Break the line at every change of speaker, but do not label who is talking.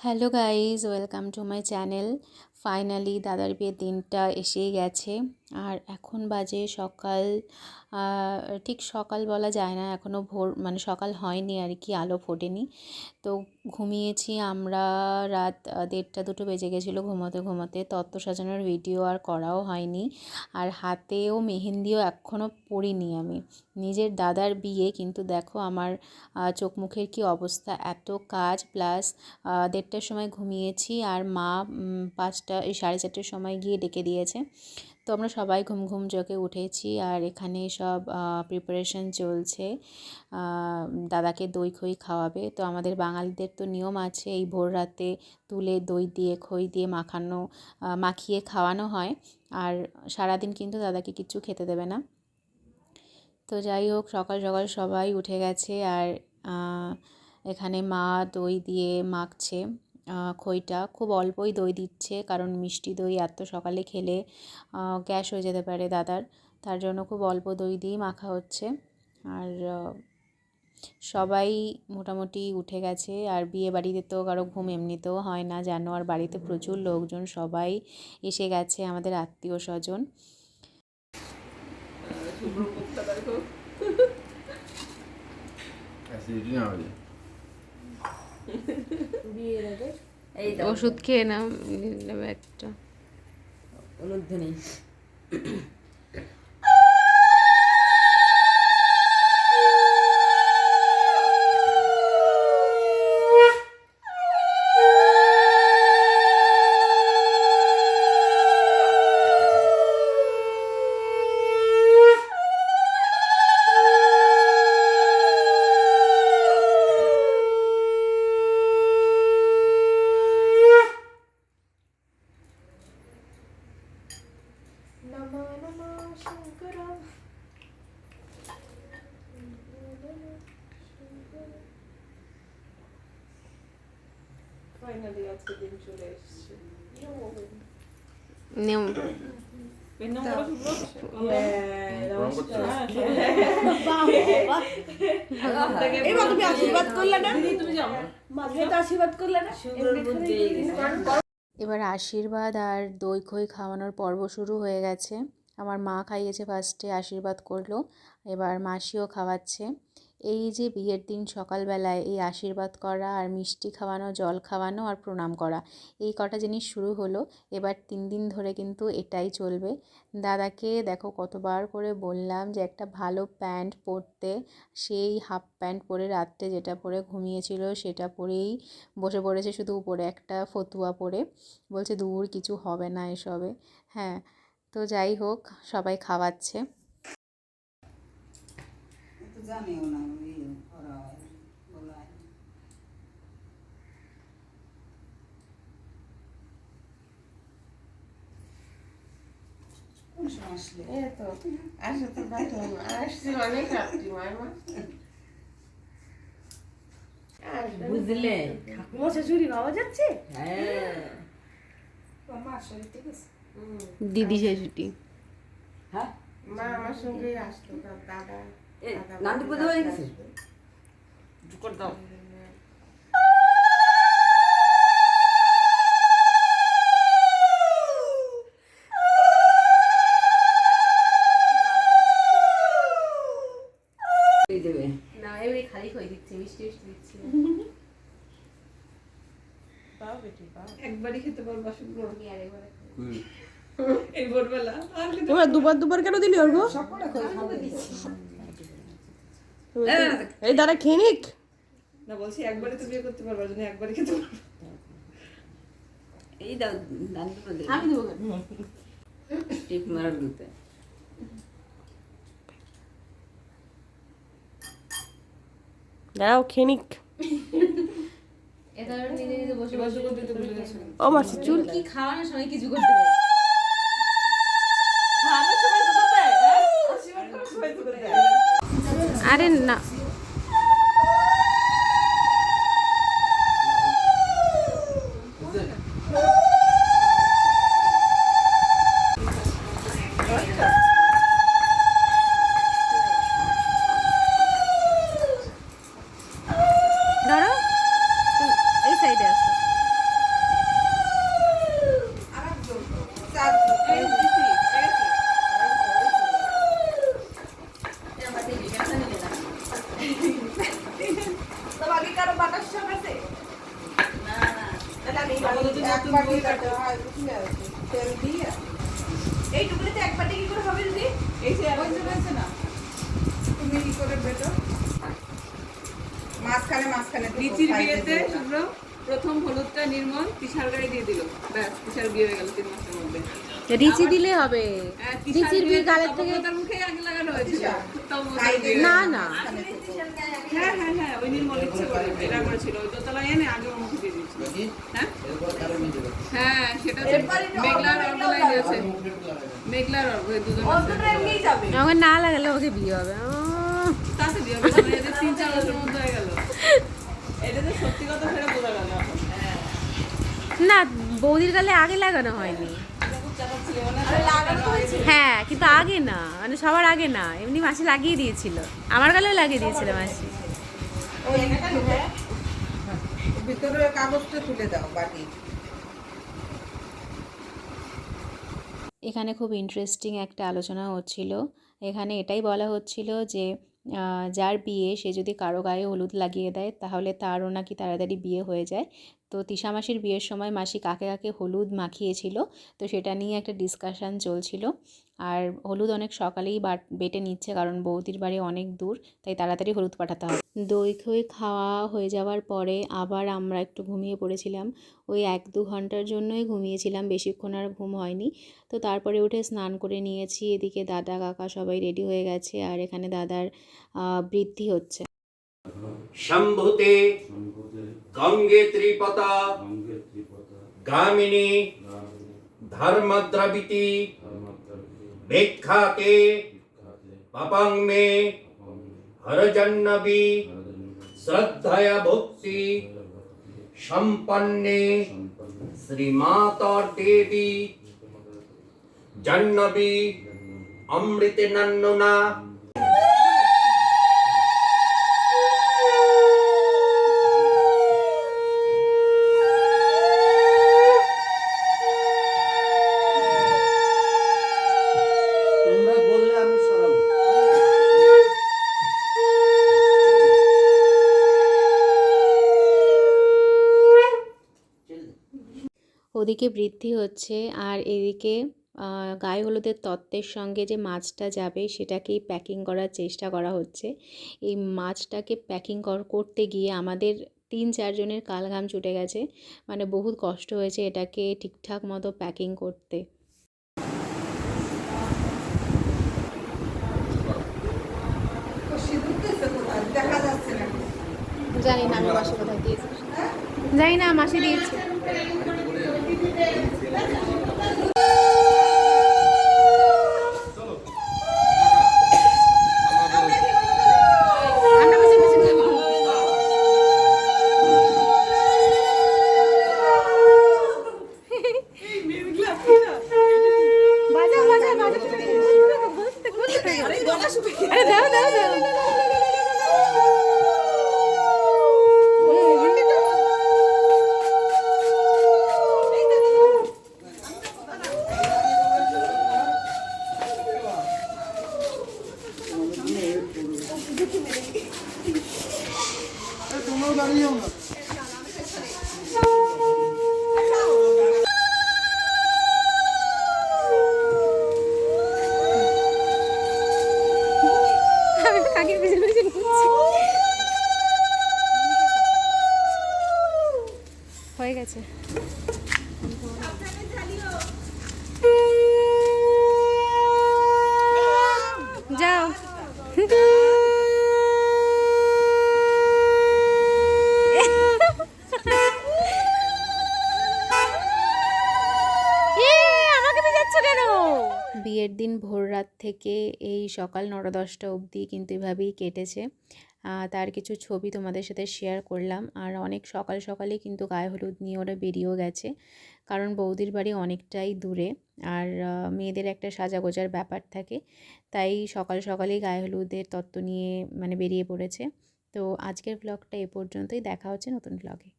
Hello guys, welcome to my channel. Finally দাদার বিয়ের দিনটা এসেই গেছে। আর এখন বাজে সকাল, ঠিক সকাল বলা যায় না, এখনও ভোর মানে সকাল হয়নি আর কি, আলো ফোটেনি। তো ঘুমিয়েছি আমরা রাত 1:30-2 বেজে গেছিলো ঘুমোতে ঘুমোতে। তত্ত্ব সাজানোর ভিডিও আর করাও হয়নি, আর হাতেও মেহেন্দিও এখনও পরিনি আমি। নিজের দাদার বিয়ে, কিন্তু দেখো আমার চোখ মুখের কী অবস্থা, এত কাজ প্লাস 1:30টার সময় ঘুমিয়েছি, আর মা 5টা 4:30টার সময় গিয়ে ডেকে দিয়েছে। তো আমরা সবাই ঘুম ঘুম চোখে উঠেছি, আর এখানে সব প্রিপারেশন চলছে। দাদাকে দই খই খাওয়াবে। তো আমাদের বাঙালিদের তো নিয়ম আছে, এই ভোর রাতে তুলে দই দিয়ে খই দিয়ে মাখিয়ে খাওয়ানো হয়। আর সারাদিন কিন্তু দাদাকে কিচ্ছু খেতে দেবে না। তো যাই হোক, সকাল সকাল সবাই উঠে গেছে, আর এখানে মা দই দিয়ে মাখছে। খইটা খুব অল্পই দই দিচ্ছে, কারণ মিষ্টি দই এত সকালে খেলে গ্যাস হয়ে যেতে পারে দাদার, তার জন্য খুব অল্প দই দিয়েই মাখা হচ্ছে। আর সবাই মোটামুটি উঠে গেছে। আর বিয়ে বাড়িতে তো কারো ঘুম এমনিতেও হয় না জানো, আর বাড়িতে প্রচুর লোকজন, সবাই এসে গেছে, আমাদের আত্মীয় স্বজন। ওষুধ খেয়ে নাও একটা।
অনুধ্বনি ফাইনালি আজকে দিন চলে এসেছে।
এবার আশীর্বাদ আর দই খই খাওয়ানোর পর্ব শুরু হয়ে গেছে। আমার মা খাইয়েছে ফার্স্টে, আশীর্বাদ করলো, এবার মাসিও খাওয়াচ্ছে। এই যে বিয়ের দিন সকালবেলায় এই আশীর্বাদ করা আর মিষ্টি খাওয়ানো, জল খাওয়ানো আর প্রণাম করা, এই কটা জিনিস শুরু হলো। এবার 3 দিন ধরে কিন্তু এটাই চলবে। দাদাকে দেখো কতবার করে বললাম যে একটা ভালো প্যান্ট পরতে, সেই হাফ প্যান্ট পরে রাত্রে যেটা পরে ঘুমিয়েছিল সেটা পরেই বসে পড়েছে, শুধু উপরে একটা ফতুয়া পরে। বলছে দূর কিছু হবে না এসবে। হ্যাঁ, তো যাই হোক, সবাই খাওয়াচ্ছে।
জানিও না করা হয় বলা হয়। কোন সময় আসলে?
এই তো আসে তো দেখো আসছি অনেক রাত্রি মামা। বুঝলে ঠাকুমা শাশুড়ি পাওয়া যাচ্ছে। হ্যাঁ
আমার শরীর ঠিক আছে।
দিদি শাশুড়ি,
হ্যাঁ
মা আমার সঙ্গেই আসতো, দাদা
নান্দু পুজো হয়ে গেছে।
করে দাও।
দেবে
না এমনি খালি খই দিচ্ছি, মিষ্টি মিষ্টি দিচ্ছি।
পাও বেটি পাও।
একবারই খেতে পারবা শুকনো
এই ভোরবেলা আর খেতে
তোমরা দুবার দুবার কেন দিলি ওর গো?
সবকটা কই খাবে দিচ্ছি।
এই দাঁড়া খেয়ে নিক।
না বলছি একবারই তো বিয়ে করতে পারবা, যদি একবারই খেতে পারবা।
এই দাও নান্দু পুজো
আমি দেবো কেন?
টিপ মারার দিতে।
দাঁড়াও খেয়ে নিক।
এটা নিজে নিজে বসে বসে
করতে তো ভুলে গেছো।
ও মাসি চুল
কি খাওয়ানোর সময় কিছু করতে পারে।
খাওয়ানোর সময় তো করতে হয়, হ্যাঁ? আশীর্বাদ করার সময় তো করতে হয়।
আরে না, ধরো এই সাইডে আসো।
আপাতত
এক
নতুন
বাটি
বই
কাটতে
কাটো।
হয়, বুঝলে? তেল দিয়ে
এইটুকুতে এক বাটি কি করে হবে দিদি? এই যে
ওই যে রয়েছে না, তুমি কি করে বেটো? মাঝখানে মাঝখানে দুটো
লিচির
side এ
বিয়েতে
দিও না।
শুভ্র প্রথম হলুদটা নির্মল তিশার গাড়ি দিয়ে দিল, ব্যাস তিশার বিয়ে হয়ে গেল 3 মাসের মধ্যে।
রিচি দিলে হবে
হ্যাঁ, তিশার
রিচির বিয়ে
বিয়েতে
গালের থেকে
তপব্রতার মুখেই আগে লাগানো হয়েছিল।
তিশা,
তপব্রতার
side এ
বিয়ে।
না না
মাঝখানে দুটো।
হ্যাঁ হ্যাঁ হ্যাঁ, ওই নির্মল ইচ্ছে করে এটা করেছিল, ওই দোতলায় এনে আগে ওর মুখে দিয়ে দিয়েছিল। হ্যাঁ হ্যাঁ, সেটা তো মেঘলার অর্গলাই দিয়েছে, মেঘলার অর্গ, এই দুজন
আমাকে না লাগালে ওকে বিয়ে হবে
তাতে বিয়ে হবে, মানে এদের 3-4 বছরের মধ্যে হয়ে গেল। এটা তো সত্যি কথা ফেরে বোঝা গেল এখন।
না বৌদির গালে আগে লাগানো হয়নি
খুব চাপা ছিল, মানে
হ্যাঁ কিন্তু আগে না মানে সবার আগে না এমনি মাসি লাগিয়ে দিয়েছিল আমার গালেও লাগিয়ে দিয়েছিল মাসি
ওই ভিতরে কাগজটা তুলে দাও বাটি।
এখানে খুব ইন্টারেস্টিং একটা আলোচনা হচ্ছিল এখানে এটাই বলা হচ্ছিল যে যার বিয়ে সে যদি কারো গায়ে হলুদ লাগিয়ে দেয় তাহলে তারও নাকি তাড়াতাড়ি বিয়ে হয়ে যায় তো তিশা মাসির বিয়ের সময় মাসি কাকে কাকে হলুদ মাখিয়েছিল তো সেটা নিয়ে একটা ডিসকাশন চলছিল আর হলুদ অনেক সকালেই বেটে নিচ্ছে কারণ বৌদির বাড়ি অনেক দূর তাই তাড়াতাড়ি হলুদ পাঠাতে হবে দই খই খাওয়া হয়ে যাওয়ার পরে আবার আমরা একটু ঘুমিয়ে পড়েছিলাম ওই 1-2 ঘন্টার জন্যই ঘুমিয়েছিলাম বেশিক্ষণ আর ঘুম হয়নি তো তারপরে উঠে স্নান করে নিয়েছি এদিকে দাদা কাকা সবাই রেডি হয়ে গেছে আর এখানে দাদার বৃদ্ধি হচ্ছে
शंभुते गंगे त्रिपता गामिनी धर्मद्रविति भिक्षाके पपंग में हरजन्नवी श्रद्धया भक्ति संपन्ने श्रीमाता देवी जन्नवी अमृत नन्नुना তোমরা বললে আমি সরাবো
ওদিকে বৃদ্ধি হচ্ছে আর এদিকে গায়ে হলুদের তত্ত্বের সঙ্গে যে মাছটা যাবে সেটাকেই প্যাকিং করার চেষ্টা করা হচ্ছে এই মাছটাকে প্যাকিং করতে গিয়ে আমাদের 3-4 জনের কালঘাম ছুটে গেছে মানে বহুত কষ্ট হয়েছে এটাকে ঠিকঠাক মতো প্যাকিং করতে
ও সিঁদুর দিয়েছে কোথায়? দেখা যাচ্ছে না।
জানি না আমি মাসি কোথায় দিয়েছি জানি না মাসি দিয়েছে কাকির পিছনে পিছনে ঘুরছি হয়ে গেছে যাও বিয়ের দিন ভোর রাত থেকে এই সকাল 9-10টা অবধি কিন্তু এভাবেই কেটেছে তার কিছু ছবি তোমাদের সাথে শেয়ার করলাম আর অনেক সকাল সকালেই কিন্তু গায়ে হলুদ নিয়ে ওরা বেরিয়েও গেছে কারণ বৌদির বাড়ি অনেকটাই দূরে আর মেয়েদের একটা সাজাগোজার ব্যাপার থাকে তাই সকাল সকালেই গায়ে হলুদের তত্ত্ব নিয়ে মানে বেরিয়ে পড়েছে তো আজকের ব্লগটা এ পর্যন্তই দেখা হচ্ছে নতুন ব্লগে